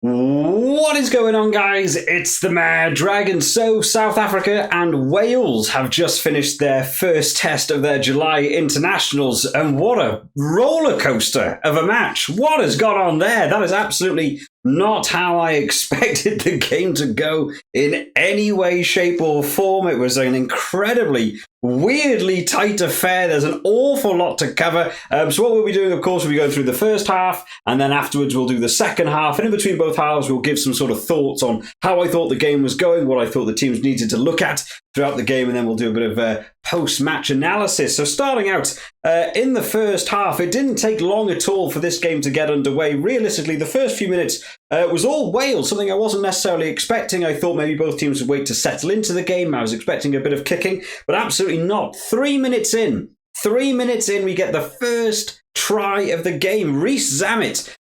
What is going on, guys? It's the Mad Dragon. So, South Africa and Wales have just finished their first test of their July internationals, and what a roller coaster of a match. What has gone on there? That is absolutely not how I expected the game to go in any way, shape, or form. It was an incredibly weirdly tight affair. There's an awful lot to cover. So what we'll be doing, of course, we'll be going through the first half, and then afterwards we'll do the second half. And in between both halves, we'll give some sort of thoughts on how I thought the game was going, what I thought the teams needed to look at throughout the game, and then we'll do a bit of post-match analysis. So starting out in the first half, it didn't take long at all for this game to get underway. Realistically, the first few minutes was all Wales, something I wasn't necessarily expecting. I thought maybe both teams would wait to settle into the game. I was expecting a bit of kicking, but absolutely not. 3 minutes in, we get the first try of the game. Reece Zammit,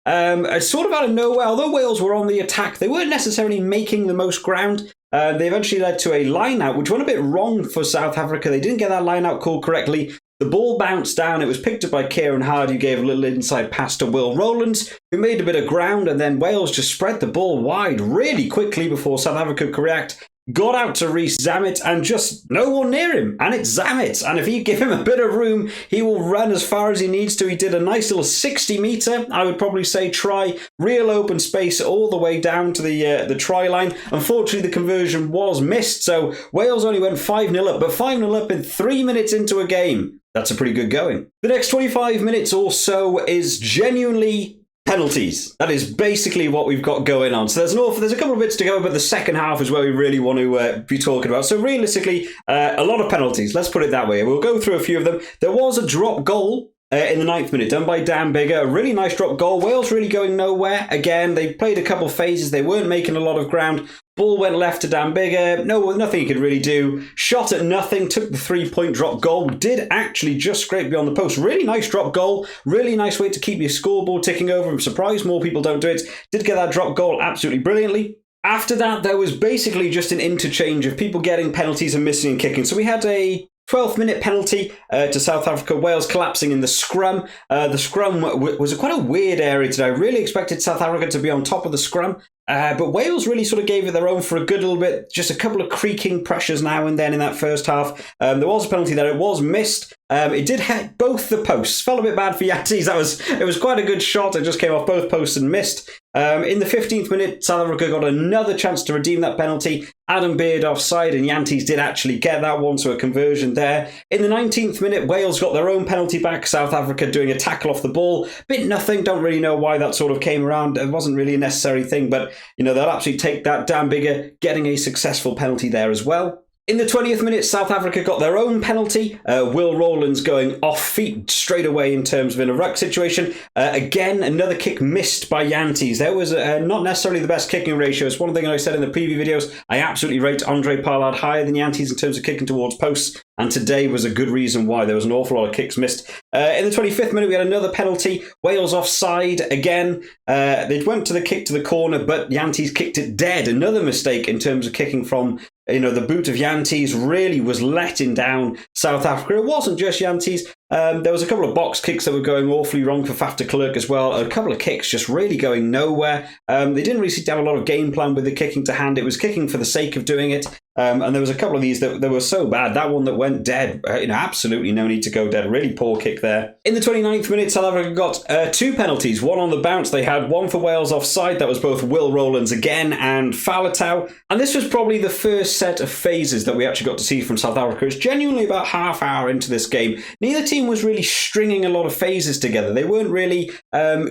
sort of out of nowhere, although Wales were on the attack, they weren't necessarily making the most ground. They eventually led to a line-out, which went a bit wrong for South Africa. They didn't get that line-out called correctly. The ball bounced down. It was picked up by Kieran Hard, who gave a little inside pass to Will Rowlands, who made a bit of ground, and then Wales just spread the ball wide really quickly before South Africa could react. Got out to Reece Zammit, and just no one near him. And it's Zammit. And if you give him a bit of room, he will run as far as he needs to. He did a nice little 60-metre, I would probably say, try. Real open space all the way down to the try line. Unfortunately, the conversion was missed. So Wales only went 5-0 up, but 5-0 up in 3 minutes into a game. That's a pretty good going. The next 25 minutes or so is genuinely penalties. That is basically what we've got going on. So there's a couple of bits to go, but the second half is where we really want to be talking about. So realistically, a lot of penalties. Let's put it that way. We'll go through a few of them. There was a drop goal in the 9th minute, done by Dan Bigger. A really nice drop goal. Wales really going nowhere. Again, they played a couple of phases. They weren't making a lot of ground. Ball went left to Dan Bigger. Nothing he could really do. Shot at nothing. Took the 3-point drop goal. Did actually just scrape beyond the post. Really nice drop goal. Really nice way to keep your scoreboard ticking over. I'm surprised more people don't do it. Did get that drop goal absolutely brilliantly. After that, there was basically just an interchange of people getting penalties and missing and kicking. So we had a 12th minute penalty to South Africa, Wales collapsing in the scrum. The scrum was quite a weird area today. I really expected South Africa to be on top of the scrum, but Wales really sort of gave it their own for a good little bit. Just a couple of creaking pressures now and then in that first half. There was a penalty there. It was missed. It did hit both the posts. Felt a bit bad for Yanties. It was quite a good shot. It just came off both posts and missed. In the 15th minute, South Africa got another chance to redeem that penalty. Adam Beard offside, and Yanties did actually get that one, so a conversion there. In the 19th minute, Wales got their own penalty back. South Africa doing a tackle off the ball. Bit nothing, don't really know why that sort of came around. It wasn't really a necessary thing, but they'll absolutely take that. Dan Bigger getting a successful penalty there as well. In the 20th minute, South Africa got their own penalty. Will Rowlands going off feet straight away in terms of in a ruck situation. Again, another kick missed by Yanties. There was not necessarily the best kicking ratio. It's one thing I said in the preview videos. I absolutely rate Andre Parlad higher than Yanties in terms of kicking towards posts. And today was a good reason why. There was an awful lot of kicks missed. In the 25th minute, we had another penalty. Wales offside again. They went to the kick to the corner, but Yanties kicked it dead. Another mistake in terms of kicking from the boot of Yanties really was letting down South Africa. It wasn't just Yanties. There was a couple of box kicks that were going awfully wrong for Faf de Klerk as well. A couple of kicks just really going nowhere. They didn't really seem to have a lot of game plan with the kicking to hand. It was kicking for the sake of doing it. And there was a couple of these that were so bad. That one that went dead, absolutely no need to go dead. Really poor kick there. In the 29th minute, South Africa got 2 penalties. One on the bounce. They had one for Wales offside. That was both Will Rowlands again and Faletau. And this was probably the first set of phases that we actually got to see from South Africa. It's genuinely about half hour into this game. Neither team was really stringing a lot of phases together. They weren't really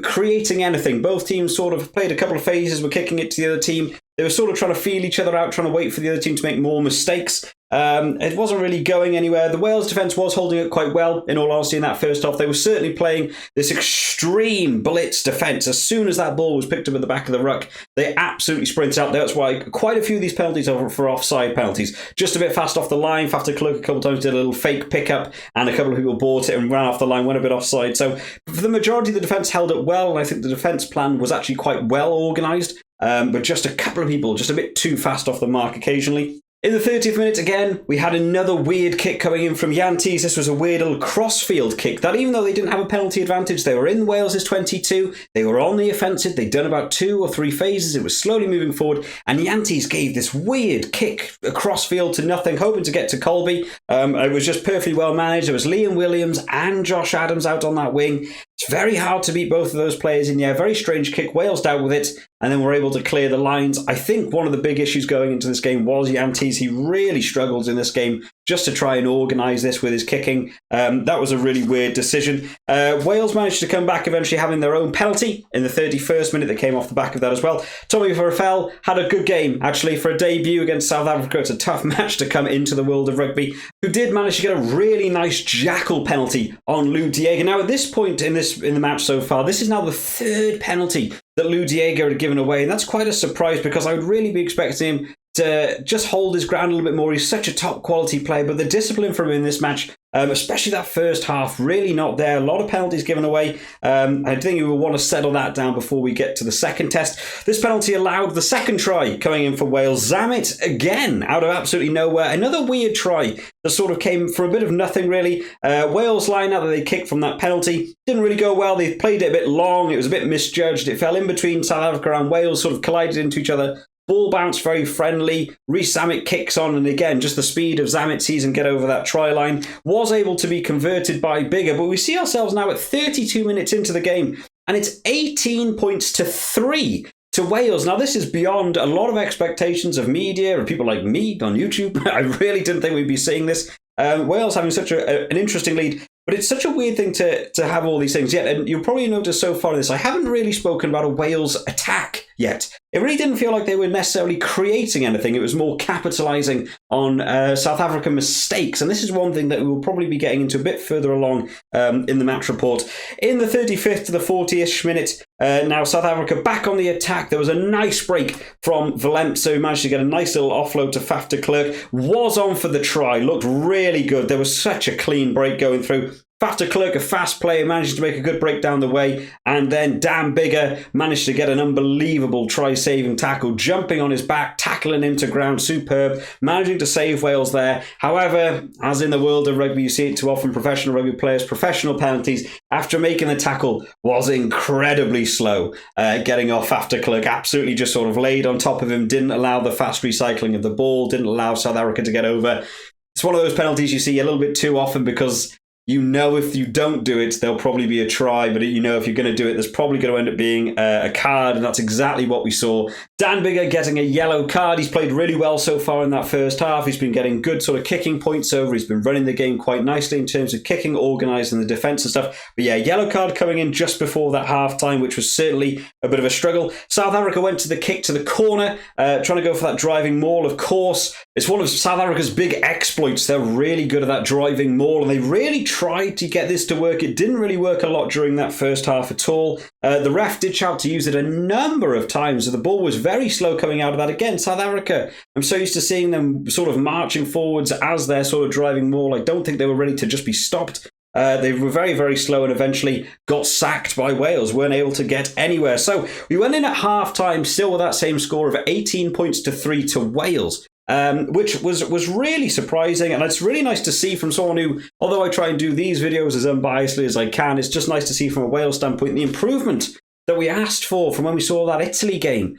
creating anything. Both teams sort of played a couple of phases, were kicking it to the other team. They were sort of trying to feel each other out, trying to wait for the other team to make more mistakes. It wasn't really going anywhere. The Wales defence was holding it quite well, in all honesty, in that first half. They were certainly playing this extreme blitz defence. As soon as that ball was picked up at the back of the ruck, they absolutely sprinted out. That's why quite a few of these penalties are for offside penalties. Just a bit fast off the line. Faf de Klerk a couple of times did a little fake pickup, and a couple of people bought it and ran off the line, went a bit offside. So for the majority, the defence held it well, and I think the defence plan was actually quite well organised. But just a couple of people, just a bit too fast off the mark occasionally. In the 30th minute, again, we had another weird kick coming in from Yantes. This was a weird little crossfield kick that, even though they didn't have a penalty advantage, they were in Wales' 22. They were on the offensive. They'd done about 2 or 3 phases. It was slowly moving forward. And Yantes gave this weird kick across field to nothing, hoping to get to Colby. It was just perfectly well managed. There was Liam Williams and Josh Adams out on that wing. It's very hard to beat both of those players in. Yeah, very strange kick. Wales dealt with it, and then were able to clear the lines. I think one of the big issues going into this game was Yantes. He really struggled in this game just to try and organise this with his kicking. That was a really weird decision. Wales managed to come back, eventually having their own penalty in the 31st minute that came off the back of that as well. Tommy Verfel had a good game, actually, for a debut against South Africa. It's a tough match to come into the world of rugby, who did manage to get a really nice jackal penalty on Lou Diego. Now, at this point in the match so far, this is now the 3rd penalty that Lou Diego had given away, and that's quite a surprise because I would really be expecting him to just hold his ground a little bit more. He's such a top quality player, but the discipline from him in this match, especially that first half, really not there. A lot of penalties given away. I think you will want to settle that down before we get to the second test. This penalty allowed the second try coming in for Wales. Zammit, again, out of absolutely nowhere. Another weird try that sort of came for a bit of nothing, really. Wales line out that they kicked from that penalty didn't really go well. They played it a bit long. It was a bit misjudged. It fell in between South Africa and Wales, sort of collided into each other. Ball bounce very friendly. Reece Zammit kicks on, and again, just the speed of Zammit sees him get over that try line. Was able to be converted by Biggar, but we see ourselves now at 32 minutes into the game, and it's 18 points to 3 to Wales. Now, this is beyond a lot of expectations of media and people like me on YouTube. I really didn't think we'd be seeing this. Wales having such an interesting lead. But it's such a weird thing to have all these things yet. And you'll probably notice so far in this, I haven't really spoken about a Wales attack yet. It really didn't feel like they were necessarily creating anything. It was more capitalising on South African mistakes. And this is one thing that we will probably be getting into a bit further along in the match report. In the 35th to the 40th minute, now South Africa back on the attack. There was a nice break from Valemp, so he managed to get a nice little offload to Faf de Klerk. Was on for the try, looked really good. There was such a clean break going through. Faf de Klerk, a fast player, managed to make a good break down the way, and then Dan Biggar managed to get an unbelievable try-saving tackle, jumping on his back, tackling him to ground, superb, managing to save Wales there. However, as in the world of rugby, you see it too often, professional rugby players, professional penalties, after making the tackle, was incredibly slow, getting off Faf de Klerk, absolutely just sort of laid on top of him, didn't allow the fast recycling of the ball, didn't allow South Africa to get over. It's one of those penalties you see a little bit too often because you know if you don't do it, there'll probably be a try, but you know if you're going to do it, there's probably going to end up being a card, and that's exactly what we saw. Dan Biggar getting a yellow card. He's played really well so far in that first half. He's been getting good sort of kicking points over. He's been running the game quite nicely in terms of kicking, organising the defence and stuff. But yeah, yellow card coming in just before that half-time, which was certainly a bit of a struggle. South Africa went to the kick to the corner, trying to go for that driving maul, of course. It's one of South Africa's big exploits. They're really good at that driving maul, and they really tried to get this to work. It didn't really work a lot during that first half at all. The ref did shout to use it a number of times, so the ball was very slow coming out of that. Again, South Africa, I'm so used to seeing them sort of marching forwards as they're sort of driving maul. I don't think they were ready to just be stopped. They were very, very slow and eventually got sacked by Wales, weren't able to get anywhere. So we went in at half-time still with that same score of 18 points to 3 to Wales. Which was really surprising, and it's really nice to see from someone who, although I try and do these videos as unbiasedly as I can, it's just nice to see from a Wales standpoint the improvement that we asked for from when we saw that Italy game.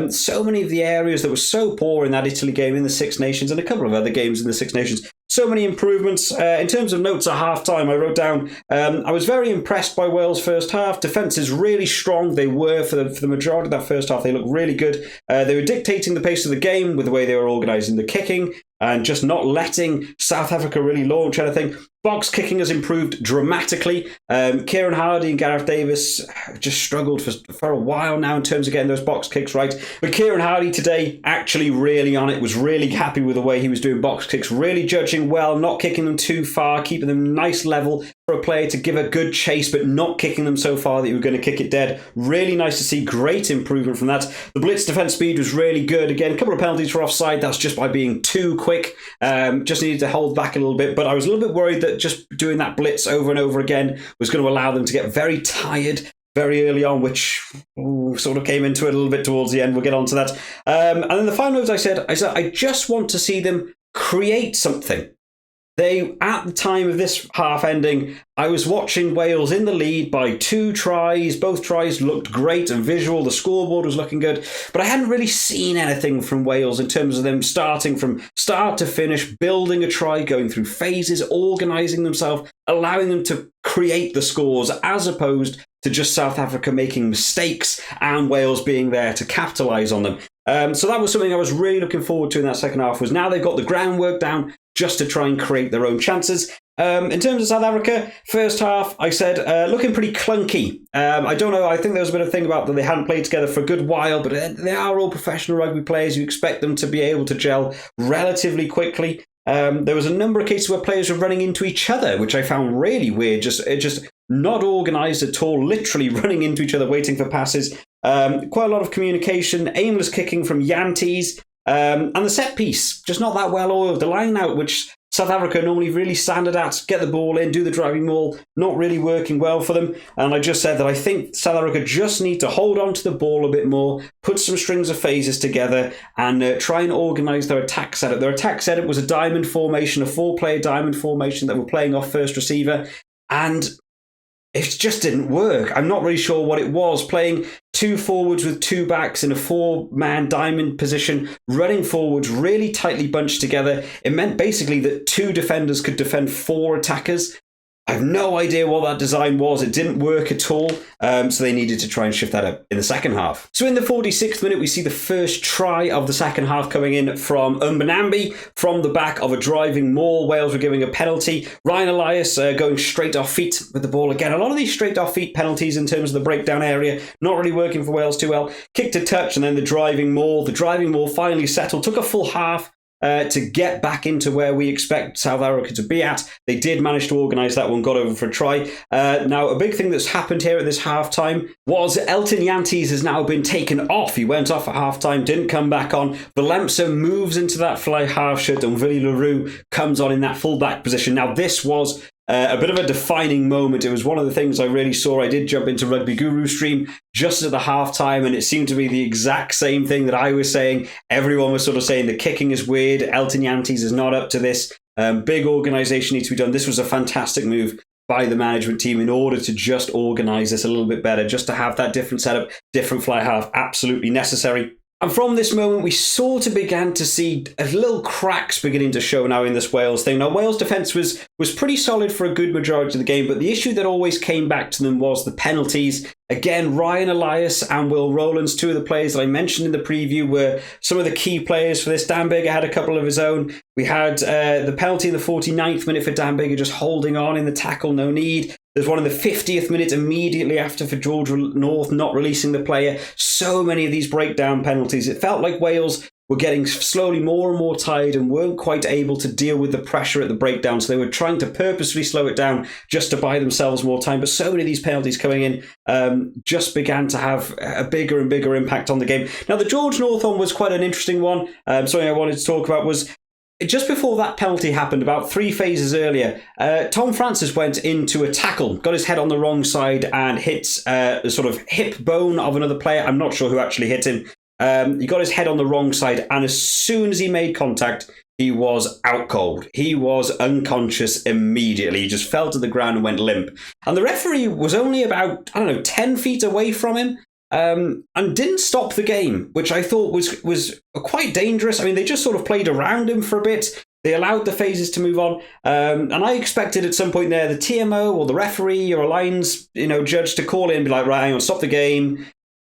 So many of the areas that were so poor in that Italy game in the Six Nations and a couple of other games in the Six Nations, so many improvements. In terms of notes at half-time, I wrote down, I was very impressed by Wales' first half. Defence is really strong. They were, for the majority of that first half, they looked really good. They were dictating the pace of the game with the way they were organising the kicking and just not letting South Africa really launch anything. Box kicking has improved dramatically. Kieran Hardy and Gareth Davis just struggled for a while now in terms of getting those box kicks right. But Kieran Hardy today actually really on it, was really happy with the way he was doing box kicks, really judging well, not kicking them too far, keeping them nice level for a player to give a good chase, but not kicking them so far that you were going to kick it dead. Really nice to see, great improvement from that. The blitz defence speed was really good. Again, a couple of penalties for offside. That's just by being too quick. Just needed to hold back a little bit, but I was a little bit worried that just doing that blitz over and over again was going to allow them to get very tired very early on, which sort of came into it a little bit towards the end. We'll get on to that. And then the final words I said, I just want to see them create something. They, at the time of this half ending, I was watching Wales in the lead by 2 tries. Both tries looked great and visual. The scoreboard was looking good. But I hadn't really seen anything from Wales in terms of them starting from start to finish, building a try, going through phases, organising themselves, allowing them to create the scores, as opposed to just South Africa making mistakes and Wales being there to capitalise on them. So that was something I was really looking forward to in that second half, was now they've got the groundwork down just to try and create their own chances. In terms of South Africa, first half, I said, looking pretty clunky. I don't know, I think there was a bit of a thing about that they hadn't played together for a good while, but they are all professional rugby players. You expect them to be able to gel relatively quickly. There was a number of cases where players were running into each other, which I found really weird. Just not organised at all, literally running into each other, waiting for passes. Quite a lot of communication, aimless kicking from Yanties, and the set piece, just not that well oiled. The line out, which South Africa normally really standard at, get the ball in, do the driving maul, not really working well for them. And I just said that I think South Africa just need to hold on to the ball a bit more, put some strings of phases together, and try and organise their attack setup. Their attack setup was a diamond formation, a 4-player diamond formation that were playing off first receiver, and it just didn't work. I'm not really sure what it was. Playing 2 forwards with 2 backs in a 4-man diamond position, running forwards really tightly bunched together. It meant basically that 2 defenders could defend 4 attackers. I have no idea what that design was. It didn't work at all. So they needed to try and shift that up in the second half. So in the 46th minute, we see the first try of the second half coming in from Mbonambi from the back of a driving maul. Wales were giving a penalty. Ryan Elias going straight off feet with the ball. Again, a lot of these straight off feet penalties in terms of the breakdown area, not really working for Wales too well. Kicked a touch and then the driving maul. The driving maul finally settled. Took a full half to get back into where we expect South Africa to be at. They did manage to organise that one, got over for a try. Now, a big thing that's happened here at this half-time was Elton Yanties has now been taken off. He went off at half-time, didn't come back on. Valemsa moves into that fly half shirt, and Willie Leroux comes on in that full-back position. Now, this was a bit of a defining moment. It was one of the things I really saw. I did jump into Rugby Guru stream just at the halftime, and it seemed to be the exact same thing that I was saying. Everyone was sort of saying the kicking is weird. Elton Yanties is not up to this. Big organisation needs to be done. This was a fantastic move by the management team in order to just organise this a little bit better, just to have that different setup, different fly half, absolutely necessary. And from this moment, we sort of began to see a little cracks beginning to show now in this Wales thing. Now, Wales' defence was pretty solid for a good majority of the game, but the issue that always came back to them was the penalties. Again, Ryan Elias and Will Rowlands, 2 of the players that I mentioned in the preview, were some of the key players for this. Dan Biggar had a couple of his own. We had the penalty in the 49th minute for Dan Biggar, just holding on in the tackle, no need. There's one in the 50th minute immediately after for George North not releasing the player. So many of these breakdown penalties. It felt like Wales were getting slowly more and more tired and weren't quite able to deal with the pressure at the breakdown. So they were trying to purposely slow it down just to buy themselves more time. But so many of these penalties coming in just began to have a bigger and bigger impact on the game. Now, the George North one was quite an interesting one. Something I wanted to talk about was just before that penalty happened, about 3 phases earlier, Tom Francis went into a tackle, got his head on the wrong side and hit the sort of hip bone of another player. I'm not sure who actually hit him. He got his head on the wrong side, and as soon as he made contact, he was out cold. He was unconscious immediately. He just fell to the ground and went limp. And the referee was only about, 10 feet away from him. And didn't stop the game, which I thought was quite dangerous. I mean, they just sort of played around him for a bit. They allowed the phases to move on. And I expected at some point there the TMO or the referee or a lines judge to call in and be like, right, hang on, stop the game.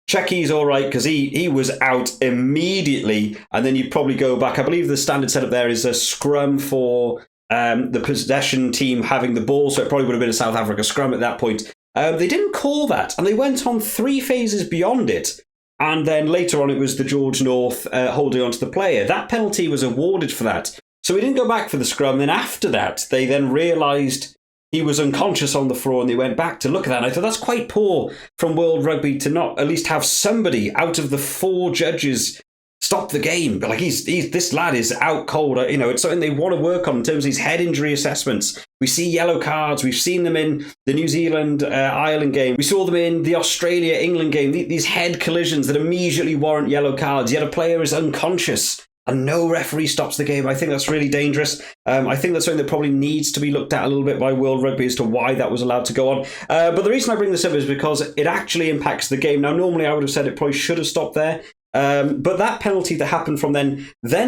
Check he's all right, because he was out immediately. And then you probably go back. I believe the standard setup there is a scrum for the possession team having the ball. So it probably would have been a South Africa scrum at that point. They didn't call that, and they went on 3 phases beyond it. And then later on, it was the George North holding onto the player. That penalty was awarded for that. So we didn't go back for the scrum. Then after that, they then realised he was unconscious on the floor, and they went back to look at that. And I thought that's quite poor from World Rugby to not at least have somebody out of the 4 judges stop the game. But like he's this lad is out cold. You know, it's something they want to work on in terms of his head injury assessments. We see yellow cards. We've seen them in the New Zealand Ireland game. We saw them in the Australia England game. These head collisions that immediately warrant yellow cards. Yet a player is unconscious and no referee stops the game. I think that's really dangerous. I think that's something that probably needs to be looked at a little bit by World Rugby as to why that was allowed to go on. But the reason I bring this up is because it actually impacts the game. Now, normally I would have said it probably should have stopped there. But that penalty that happened from then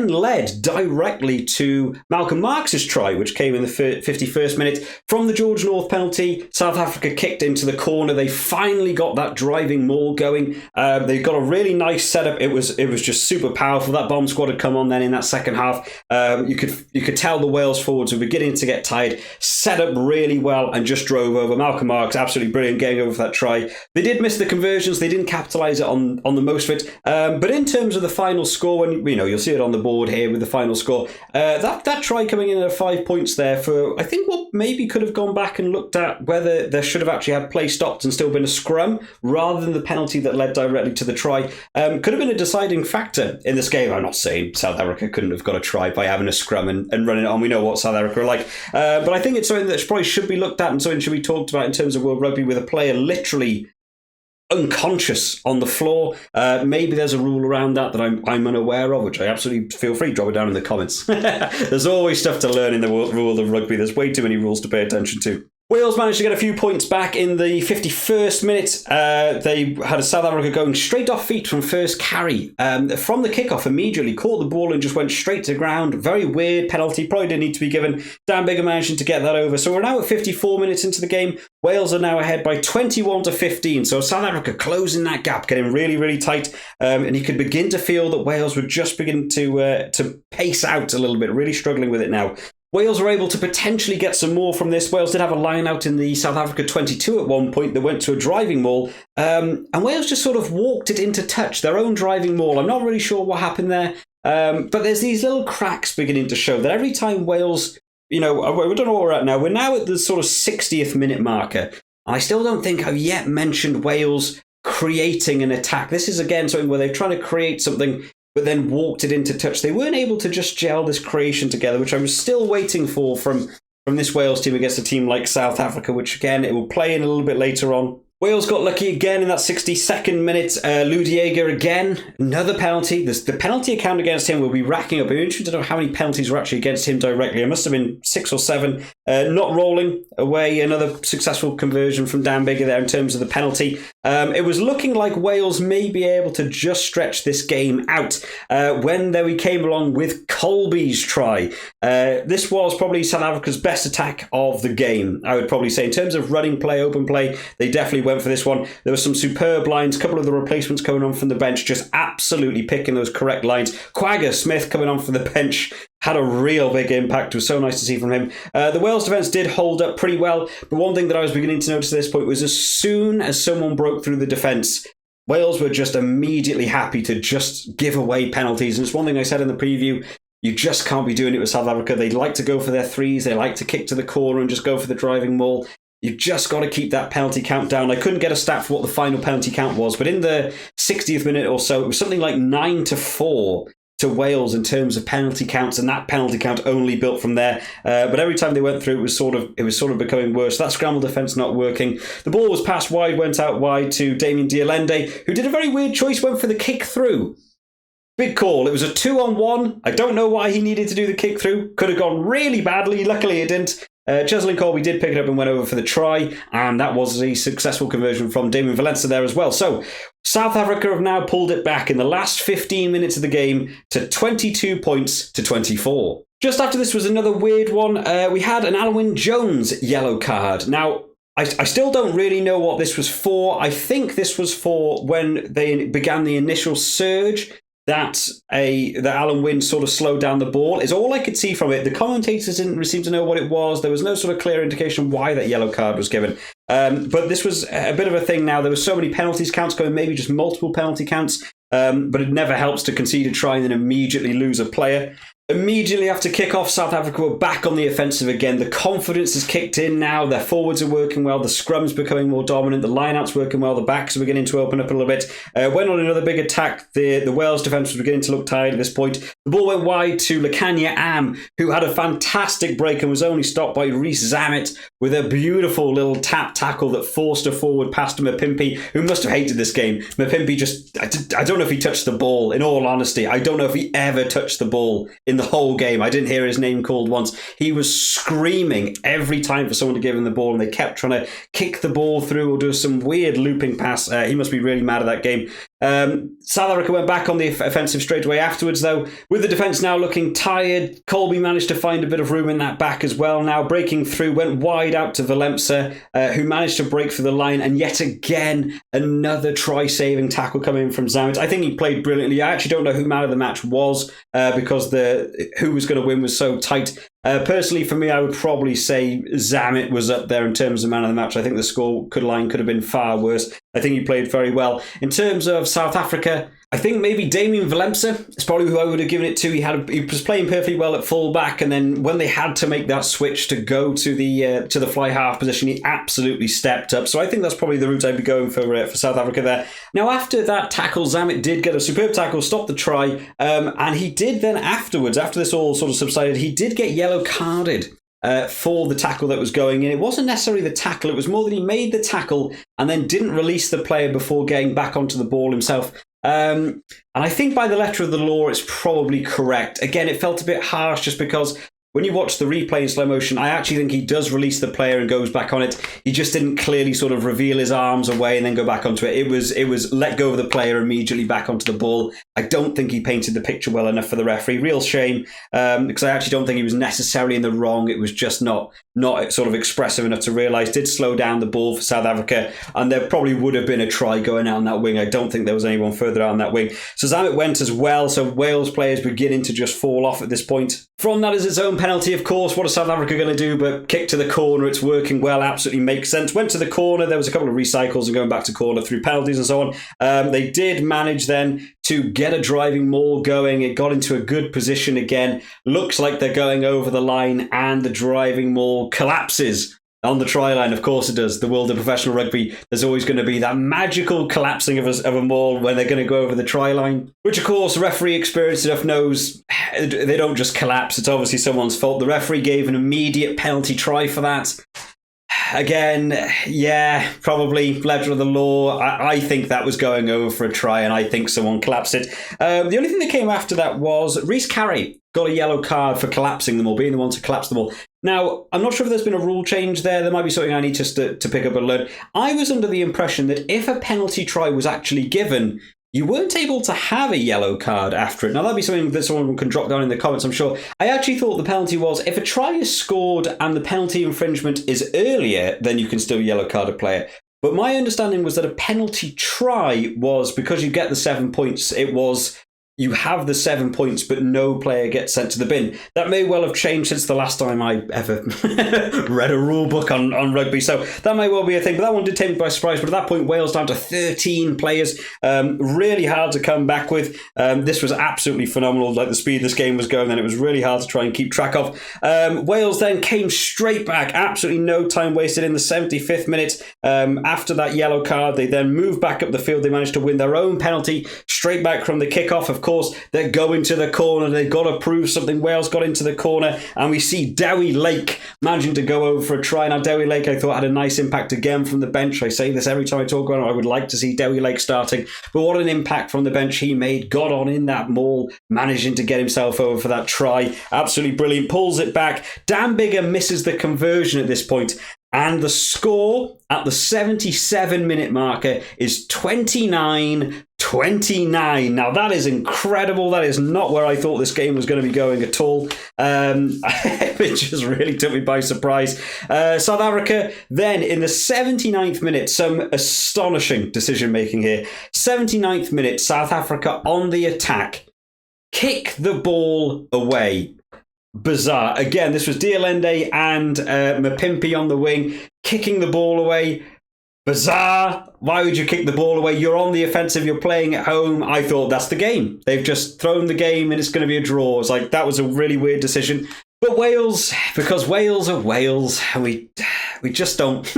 led directly to Malcolm Marx's try, which came in the 51st minute. From the George North penalty, South Africa kicked into the corner. They finally got that driving maul going. They got a really nice setup. It was just super powerful. That bomb squad had come on then in that second half. You could tell the Wales forwards were beginning to get tired. Set up really well and just drove over. Malcolm Marx, absolutely brilliant, getting over for that try. They did miss the conversions. They didn't capitalise on the most of it. But in terms of the final score, when you'll see it on the board here with the final score, that try coming in at 5 points there for I think what maybe could have gone back and looked at whether there should have actually had play stopped and still been a scrum rather than the penalty that led directly to the try. Could have been a deciding factor in this game. I'm not saying South Africa couldn't have got a try by having a scrum and running it on. We know what South Africa are like. But I think it's something that probably should be looked at and something should be talked about in terms of World Rugby with a player literally unconscious on the floor. Maybe there's a rule around that I'm unaware of, which I absolutely feel free to drop it down in the comments. There's always stuff to learn in the world of rugby. There's way too many rules to pay attention to. Wales managed to get a few points back in the 51st minute. They had a South Africa going straight off feet from first carry. From the kickoff, immediately caught the ball and just went straight to the ground. Very weird penalty, probably didn't need to be given. Dan Biggar managing to get that over. So we're now at 54 minutes into the game. Wales are now ahead by 21-15. So South Africa closing that gap, getting really, really tight. And you could begin to feel that Wales were just beginning to pace out a little bit, really struggling with it now. Wales were able to potentially get some more from this. Wales did have a line out in the South Africa 22 at one point that went to a driving maul. And Wales just sort of walked it into touch, their own driving maul. I'm not really sure what happened there. But there's these little cracks beginning to show that every time Wales, we don't know what we're at now. We're now at the sort of 60th minute marker. I still don't think I've yet mentioned Wales creating an attack. This is, again, something where they're trying to create something but then walked it into touch. They weren't able to just gel this creation together, which I was still waiting for from this Wales team against a team like South Africa, which, again, it will play in a little bit later on. Wales got lucky again in that 62nd minute. Lou Diego again, another penalty. The penalty account against him will be racking up. I'm interested to know how many penalties were actually against him directly. It must have been 6 or 7. Not rolling away, another successful conversion from Dan Biggar there in terms of the penalty. It was looking like Wales may be able to just stretch this game out when we came along with Colby's try. This was probably South Africa's best attack of the game, I would probably say. In terms of running play, open play, they definitely went for this one. There were some superb lines, a couple of the replacements coming on from the bench, just absolutely picking those correct lines. Quagga Smith coming on from the bench had a real big impact. It was so nice to see from him. The Wales defence did hold up pretty well, but one thing that I was beginning to notice at this point was as soon as someone broke through the defence, Wales were just immediately happy to just give away penalties. And it's one thing I said in the preview, you just can't be doing it with South Africa. They like to go for their threes, they like to kick to the corner and just go for the driving maul. You've just got to keep that penalty count down. I couldn't get a stat for what the final penalty count was, but in the 60th minute or so, it was something like 9-4 to Wales in terms of penalty counts, and that penalty count only built from there. But every time they went through, it was sort of becoming worse. That scramble defence not working. The ball was passed wide, went out wide to Damien Dialende, who did a very weird choice, went for the kick through. Big call. It was a 2-on-1. I don't know why he needed to do the kick through. Could have gone really badly. Luckily, it didn't. Cheslin Colby did pick it up and went over for the try, and that was a successful conversion from Damien Valencia there as well. So South Africa have now pulled it back in the last 15 minutes of the game to 22 points to 24. Just after this was another weird one. We had an Alwyn Jones yellow card. Now, I still don't really know what this was for. I think this was for when they began the initial surge that Alan Wynne sort of slowed down the ball is all I could see from it. The commentators didn't seem to know what it was. There was no sort of clear indication why that yellow card was given. But this was a bit of a thing now. There were so many penalties counts going, maybe just multiple penalty counts. But it never helps to concede a try and then immediately lose a player. Immediately after kick-off, South Africa were back on the offensive again. The confidence has kicked in now. Their forwards are working well. The scrum's becoming more dominant. The line-out's working well. The backs are beginning to open up a little bit. Went on another big attack. The Wales defence was beginning to look tired at this point. The ball went wide to Lukhanyo Am, who had a fantastic break and was only stopped by Rhys Zammit with a beautiful little tap tackle that forced a forward past Mapimpi, who must have hated this game. Mapimpi just, I don't know if he touched the ball, in all honesty. I don't know if he ever touched the ball in the whole game. I didn't hear his name called once. He was screaming every time for someone to give him the ball, and they kept trying to kick the ball through or do some weird looping pass. He must be really mad at that game. South Africa went back on the offensive straight away afterwards, though. With the defence now looking tired, Colby managed to find a bit of room in that back as well. Now breaking through, went wide out to Valemsa, who managed to break through the line, and yet again, another try-saving tackle coming in from Zammit. I think he played brilliantly. I actually don't know who man of the match was, because who was going to win was so tight. Personally, for me, I would probably say Zammit was up there in terms of man of the match. I think the score line could have been far worse. I think he played very well. In terms of South Africa, I think maybe Damian Valemsa is probably who I would have given it to. He was playing perfectly well at fullback, and then when they had to make that switch to go to the fly half position, he absolutely stepped up. So I think that's probably the route I'd be going for South Africa there. Now, after that tackle, Zammit did get a superb tackle, stop the try, and he did then afterwards, after this all sort of subsided, he did get yellow carded for the tackle that was going in. It wasn't necessarily the tackle, it was more that he made the tackle and then didn't release the player before getting back onto the ball himself. And I think by the letter of the law, it's probably correct. Again, it felt a bit harsh just because when you watch the replay in slow motion, I actually think he does release the player and goes back on it. He just didn't clearly sort of reveal his arms away and then go back onto it. It was let go of the player immediately back onto the ball. I don't think he painted the picture well enough for the referee. Real shame, because I actually don't think he was necessarily in the wrong. It was just not sort of expressive enough to realise. Did slow down the ball for South Africa, and there probably would have been a try going out on that wing. I don't think there was anyone further out on that wing. So Zammit went as well, so Wales players beginning to just fall off at this point. From that is its own penalty, of course. What is South Africa going to do but kick to the corner? It's working well, absolutely makes sense. Went to the corner, there was a couple of recycles and going back to corner through penalties and so on. They did manage then to get a driving maul going. It got into a good position again. Looks like they're going over the line, and the driving maul collapses on the try line. Of course it does. The world of professional rugby, there's always going to be that magical collapsing of a maul when they're going to go over the try line, which of course referee experienced enough knows they don't just collapse. It's obviously someone's fault. The referee gave an immediate penalty try for that. Again, yeah, probably letter of the law. I think that was going over for a try, and I think someone collapsed it. The only thing that came after that was Rhys Carey got a yellow card for collapsing them all, being the one to collapse them all. Now, I'm not sure if there's been a rule change there. There might be something I need just to pick up and learn. I was under the impression that if a penalty try was actually given, you weren't able to have a yellow card after it. Now, that'd be something that someone can drop down in the comments, I'm sure. I actually thought the penalty was, if a try is scored and the penalty infringement is earlier, then you can still yellow card a player. But my understanding was that a penalty try was, because you get the 7 points, it was you have the 7 points, but no player gets sent to the bin. That may well have changed since the last time I ever read a rule book on rugby. So that may well be a thing. But that one did take me by surprise. But at that point, Wales down to 13 players. Really hard to come back with. This was absolutely phenomenal. Like the speed this game was going, and it was really hard to try and keep track of. Wales then came straight back. Absolutely no time wasted in the 75th minute. After that yellow card, they then moved back up the field. They managed to win their own penalty straight back from the kickoff. Of course, they're going to the corner. They've got to prove something. Wales got into the corner, and we see Dewi Lake managing to go over for a try. Now, Dewi Lake, I thought, had a nice impact again from the bench. I say this every time I talk about him. I would like to see Dewi Lake starting, but what an impact from the bench he made. Got on in that maul, managing to get himself over for that try. Absolutely brilliant. Pulls it back. Dan Biggar misses the conversion at this point. And the score at the 77-minute marker is 29-29. Now, that is incredible. That is not where I thought this game was going to be going at all. It just really took me by surprise. South Africa, then, in the 79th minute, some astonishing decision-making here. 79th minute, South Africa on the attack. Kick the ball away. Bizarre. Again, this was Dialende and Mapimpi on the wing, kicking the ball away. bizarre. Why would you kick the ball away? You're on the offensive, you're playing at home. I thought that's the game. They've just thrown the game and it's going to be a draw. It's like, that was a really weird decision. But Wales, because Wales are Wales, and we just don't,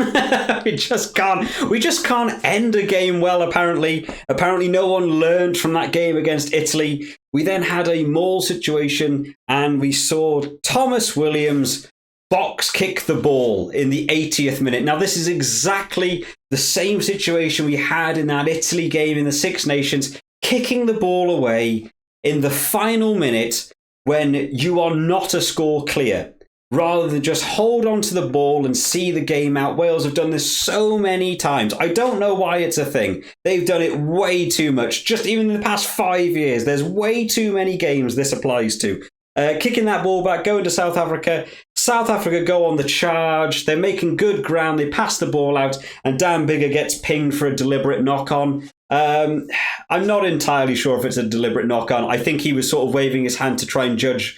we just can't end a game well, apparently. Apparently no one learned from that game against Italy. We then had a maul situation and we saw Thomas Williams box kick the ball in the 80th minute. Now, this is exactly the same situation we had in that Italy game in the Six Nations, kicking the ball away in the final minute when you are not a score clear. Rather than just hold on to the ball and see the game out. Wales have done this so many times. I don't know why it's a thing. They've done it way too much. Just even in the past 5 years, there's way too many games this applies to. Kicking that ball back, going to South Africa. South Africa go on the charge. They're making good ground. They pass the ball out, and Dan Biggar gets pinged for a deliberate knock-on. I'm not entirely sure if it's a deliberate knock-on. I think he was sort of waving his hand to try and judge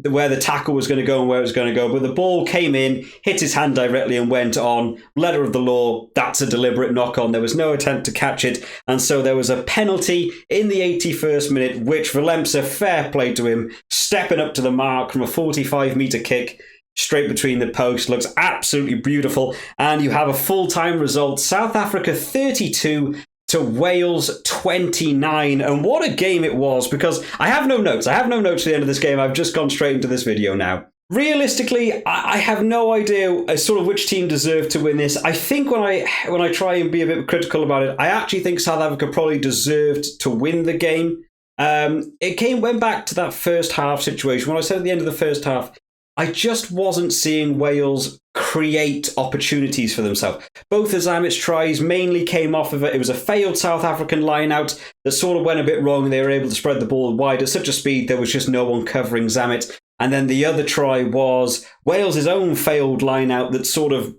where the tackle was going to go and where it was going to go. But the ball came in, hit his hand directly and went on. Letter of the law, that's a deliberate knock-on. There was no attempt to catch it. And so there was a penalty in the 81st minute, which Valemsa, fair play to him, stepping up to the mark from a 45-metre kick straight between the posts. Looks absolutely beautiful. And you have a full-time result. South Africa 32 to Wales 29. And what a game it was, because I have no notes. I have no notes at the end of this game. I've just gone straight into this video now. Realistically, I have no idea sort of which team deserved to win this. I think when I try and be a bit critical about it, I actually think South Africa probably deserved to win the game. Went back to that first half situation. When I said at the end of the first half, I just wasn't seeing Wales create opportunities for themselves. Both of Zamet's tries mainly came off of it. It was a failed South African line-out that sort of went a bit wrong, and they were able to spread the ball wide at such a speed there was just no one covering Zamet. And then the other try was Wales' own failed line-out that sort of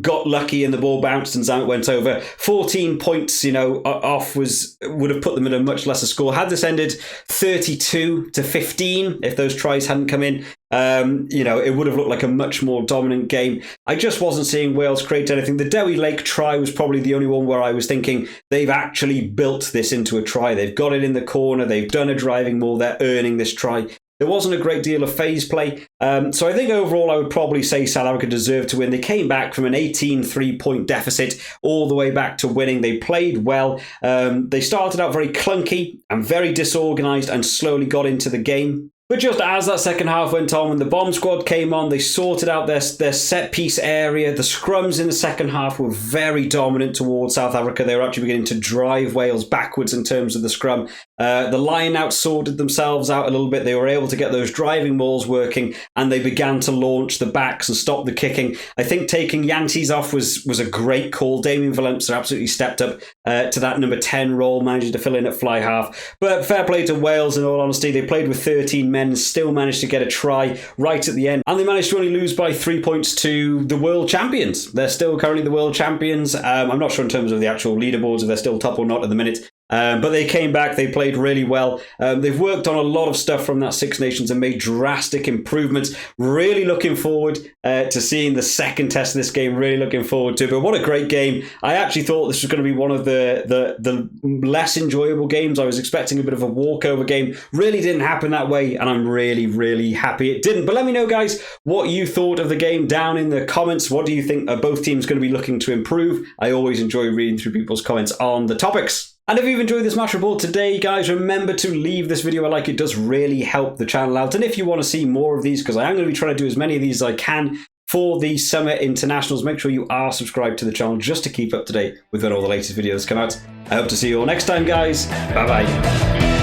got lucky and the ball bounced and Zamet went over. 14 points, off would have put them at a much lesser score. Had this ended 32 to 15, if those tries hadn't come in, it would have looked like a much more dominant game. I just wasn't seeing Wales create anything. The Dewi Lake try was probably the only one where I was thinking they've actually built this into a try. They've got it in the corner. They've done a driving maul. They're earning this try. There wasn't a great deal of phase play. So I think overall I would probably say South Africa deserved to win. They came back from an 18 3-point deficit all the way back to winning. They played well. They started out very clunky and very disorganised and slowly got into the game. But just as that second half went on, when the bomb squad came on, they sorted out their set-piece area. The scrums in the second half were very dominant towards South Africa. They were actually beginning to drive Wales backwards in terms of the scrum. The line-out sorted themselves out a little bit. They were able to get those driving mauls working, and they began to launch the backs and stop the kicking. I think taking Yantis off was a great call. Damien Valemsa absolutely stepped up to that number 10 role, managing to fill in at fly half. But fair play to Wales, in all honesty. They played with 13 men and still managed to get a try right at the end. And they managed to only lose by 3 points to the world champions. They're still currently the world champions. I'm not sure in terms of the actual leaderboards if they're still top or not at the minute. But they came back, they played really well. They've worked on a lot of stuff from that Six Nations and made drastic improvements. Really looking forward to seeing the second test of this game. Really looking forward to it. But what a great game. I actually thought this was going to be one of the less enjoyable games. I was expecting a bit of a walkover game. Really didn't happen that way, and I'm really, really happy it didn't. But let me know, guys, what you thought of the game down in the comments. What do you think are both teams going to be looking to improve? I always enjoy reading through people's comments on the topics. And if you've enjoyed this match report today, guys, remember to leave this video a like. It does really help the channel out. And if you want to see more of these, because I am going to be trying to do as many of these as I can for the Summer Internationals, make sure you are subscribed to the channel just to keep up to date with when all the latest videos come out. I hope to see you all next time, guys. Bye-bye.